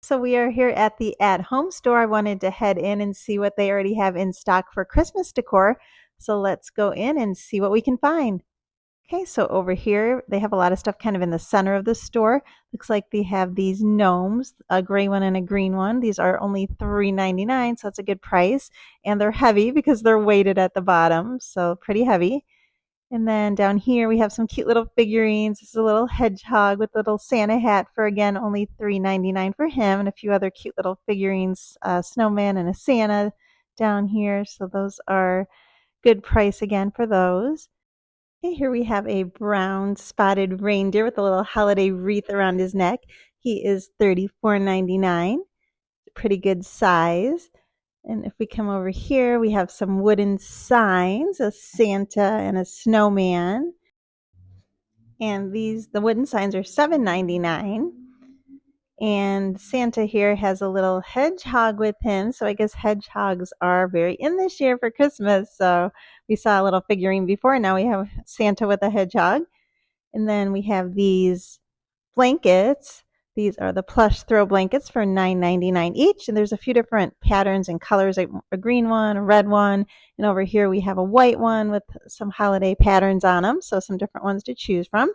So we are here at the at-home store. I wanted to head in and see what they already have in stock for Christmas decor. So let's go in and see what we can find. Okay, so over here they have a lot of stuff kind of in the center of the store. Looks like they have these gnomes, a gray one and a green one. These are only $3.99, so that's a good price. And they're heavy because they're weighted at the bottom, so pretty heavy. And then down here we have some cute little figurines. This is a little hedgehog with a little Santa hat for, again, only $3.99 for him, and a few other cute little figurines, a snowman and a Santa down here. So those are good price again for those. Okay, here we have a brown spotted reindeer with a little holiday wreath around his neck. He is $34.99. Pretty good size. And if we come over here, we have some wooden signs, a Santa and a snowman. And the wooden signs are $7.99. And Santa here has a little hedgehog with him. So I guess hedgehogs are very in this year for Christmas. So we saw a little figurine before. Now we have Santa with a hedgehog. And then we have these blankets. These are the plush throw blankets for $9.99 each. And there's a few different patterns and colors, like a green one, a red one. And over here we have a white one with some holiday patterns on them. So some different ones to choose from.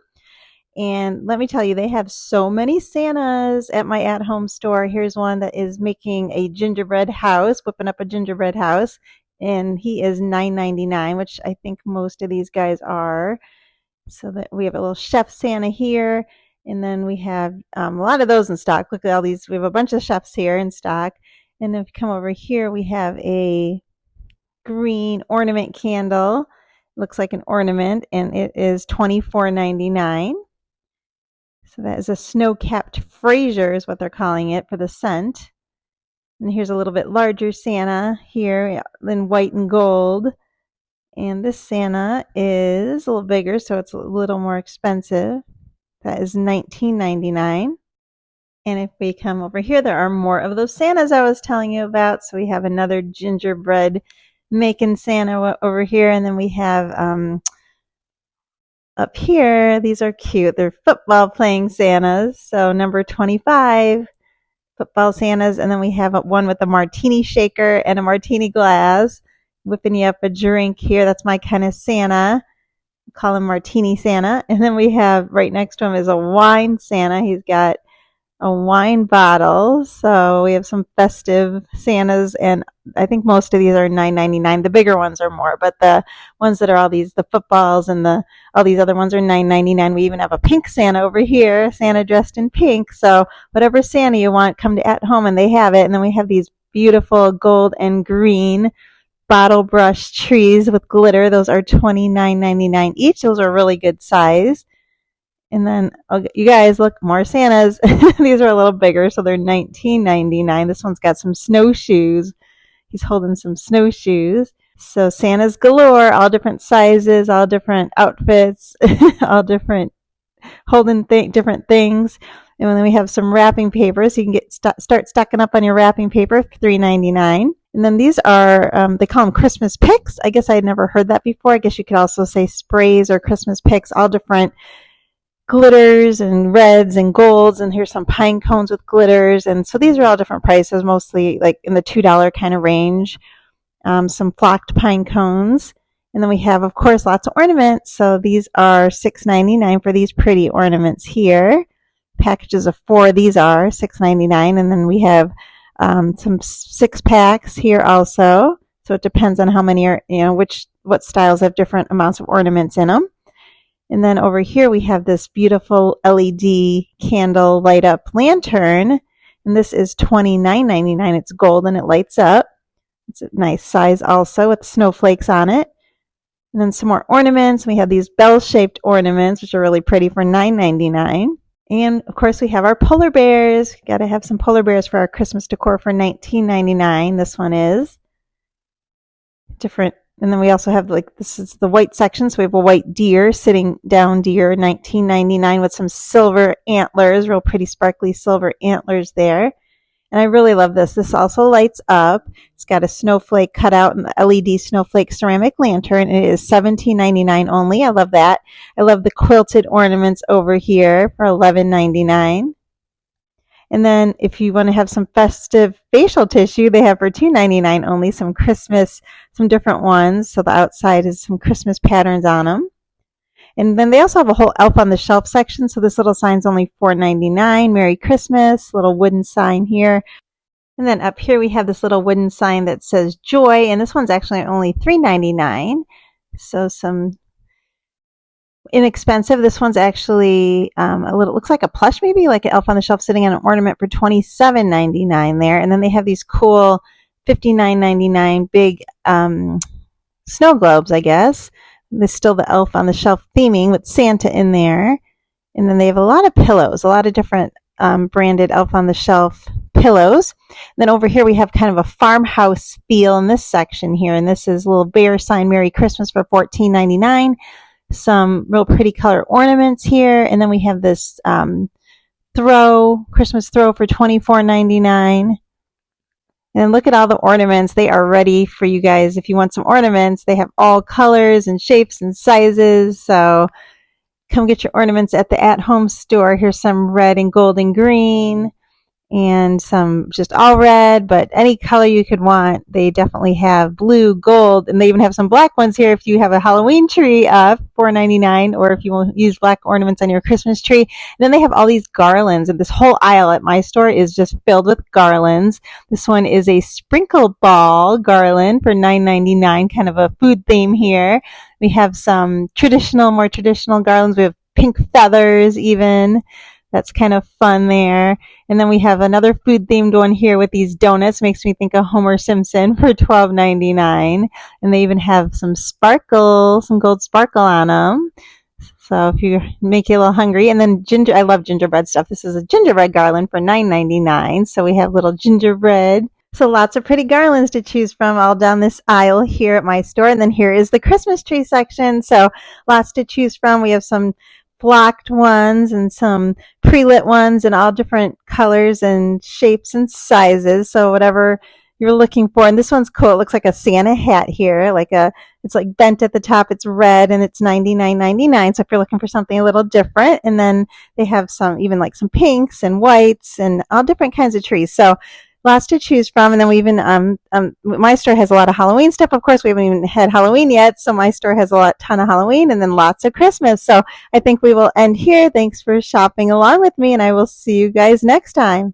And let me tell you, they have so many Santas at my at-home store. Here's one that is making a gingerbread house, whipping up a gingerbread house. And he is $9.99, which I think most of these guys are. So that we have a little Chef Santa here. And then we have a lot of those in stock. Look at all these. We have a bunch of chefs here in stock. And if you come over here, we have a green ornament candle. Looks like an ornament, and it is $24.99. So that is a snow-capped Fraser is what they're calling it for the scent. And here's a little bit larger Santa here in white and gold. And this Santa is a little bigger, so it's a little more expensive. That is $19.99. And if we come over here, there are more of those Santas I was telling you about. So we have another gingerbread making Santa over here. And then we have up here, these are cute. They're football playing Santas. So number 25, football Santas. And then we have one with a martini shaker and a martini glass, whipping you up a drink here. That's my kind of Santa. Call him Martini Santa. And then we have right next to him is a wine Santa. He's got a wine bottle. So we have some festive Santas, and I think most of these are $9.99. The bigger ones are more, but the ones that are all these, the footballs and all these other ones are $9.99. We even have a pink Santa over here, Santa dressed in pink. So whatever Santa you want, come to At Home and they have it. And then we have these beautiful gold and green bottle brush trees with glitter. Those are $29.99 each. Those are really good size. And then, you guys, look, more Santas. These are a little bigger, so they're $19.99. This one's got some snowshoes. He's holding some snowshoes. So Santas galore, all different sizes, all different outfits, all different holding different things. And then we have some wrapping paper, so you can start stocking up on your wrapping paper, $3.99. And then these are, they call them Christmas picks. I guess I had never heard that before. I guess you could also say sprays or Christmas picks, all different glitters and reds and golds. And here's some pine cones with glitters. And so these are all different prices, mostly like in the $2 kind of range. Some flocked pine cones. And then we have, of course, lots of ornaments. So these are $6.99 for these pretty ornaments here. Packages of 4, these are $6.99. And then we have some 6-packs here also. So it depends on how many are, what styles have different amounts of ornaments in them. And then over here we have this beautiful LED candle light up lantern. And this is $29.99. It's gold and it lights up. It's a nice size also with snowflakes on it. And then some more ornaments. We have these bell-shaped ornaments, which are really pretty, for $9.99. And of course we have our polar bears. Got to have some polar bears for our Christmas decor for $19.99. This one is different. And then we also have, this is the white section. So we have a white deer, sitting down deer, $19.99, with some silver antlers, real pretty sparkly silver antlers there. And I really love this. This also lights up. It's got a snowflake cut out in the LED snowflake ceramic lantern. It is $17.99 only. I love that. I love the quilted ornaments over here for $11.99. And then if you want to have some festive facial tissue, they have for $2.99 only some Christmas, some different ones. So the outside is some Christmas patterns on them. And then they also have a whole Elf on the Shelf section. So this little sign's only $4.99. Merry Christmas, little wooden sign here. And then up here we have this little wooden sign that says Joy, and this one's actually only $3.99. So some inexpensive. This one's actually a little, looks like a plush maybe, like an Elf on the Shelf sitting on an ornament for $27.99 there. And then they have these cool $59.99 big snow globes, I guess. There's still the Elf on the Shelf theming with Santa in there. And then they have a lot of pillows, a lot of different branded Elf on the Shelf pillows. Then over here we have kind of a farmhouse feel in this section here. And this is a little bear sign, Merry Christmas for $14.99. Some real pretty color ornaments here. And then we have this Christmas throw for $24.99. And look at all the ornaments. They are ready for you guys. If you want some ornaments, they have all colors and shapes and sizes. So come get your ornaments at the at-home store. Here's some red and gold and green, and some just all red, but any color you could want. They definitely have blue, gold, and they even have some black ones here if you have a Halloween tree up, $4.99, or if you want to use black ornaments on your Christmas tree. And then they have all these garlands, and this whole aisle at my store is just filled with garlands. This one is a sprinkle ball garland for $9.99, kind of a food theme here. We have some more traditional garlands. We have pink feathers even. That's kind of fun there. And then we have another food themed one here with these donuts. Makes me think of Homer Simpson for $12.99. And they even have some gold sparkle on them. So if you make you a little hungry. And then I love gingerbread stuff. This is a gingerbread garland for $9.99. So we have little gingerbread. So lots of pretty garlands to choose from all down this aisle here at my store. And then here is the Christmas tree section. So lots to choose from. We have some blocked ones and some pre-lit ones in all different colors and shapes and sizes. So whatever you're looking for. And this one's cool. It looks like a Santa hat here. It's like bent at the top. It's red and it's $99.99. So if you're looking for something a little different. And then they have some pinks and whites and all different kinds of trees. So lots to choose from. And then we even, my store has a lot of Halloween stuff. Of course, we haven't even had Halloween yet. So my store has a ton of Halloween and then lots of Christmas. So I think we will end here. Thanks for shopping along with me, and I will see you guys next time.